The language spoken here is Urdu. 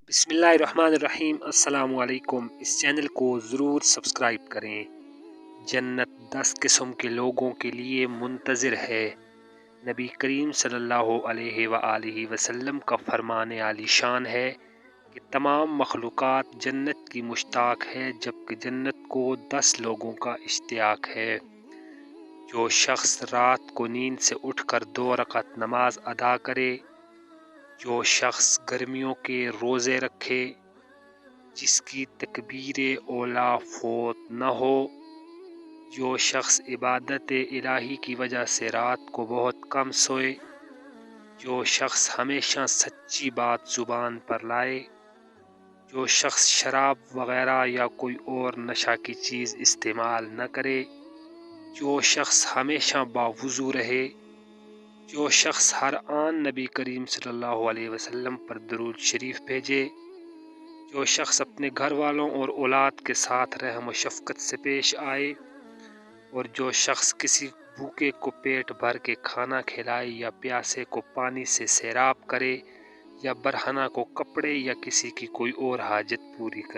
بسم اللہ الرحمن الرحیم۔ السلام علیکم۔ اس چینل کو ضرور سبسکرائب کریں۔ جنت 10 قسم کے لوگوں کے لیے منتظر ہے۔ نبی کریم صلی اللہ علیہ وآلہ وسلم کا فرمان عالی شان ہے کہ تمام مخلوقات جنت کی مشتاق ہے، جبکہ جنت کو 10 لوگوں کا اشتیاق ہے۔ جو شخص رات کو نیند سے اٹھ کر 2 رکعت نماز ادا کرے، جو شخص گرمیوں کے روزے رکھے، جس کی تکبیر اولیٰ فوت نہ ہو، جو شخص عبادت الہی کی وجہ سے رات کو بہت کم سوئے، جو شخص ہمیشہ سچی بات زبان پر لائے، جو شخص شراب وغیرہ یا کوئی اور نشہ کی چیز استعمال نہ کرے، جو شخص ہمیشہ باوضو رہے، جو شخص ہر آن نبی کریم صلی اللہ علیہ وسلم پر درود شریف بھیجے، جو شخص اپنے گھر والوں اور اولاد کے ساتھ رحم و شفقت سے پیش آئے، اور جو شخص کسی بھوکے کو پیٹ بھر کے کھانا کھلائے یا پیاسے کو پانی سے سیراب کرے، یا برہنہ کو کپڑے یا کسی کی کوئی اور حاجت پوری کرے۔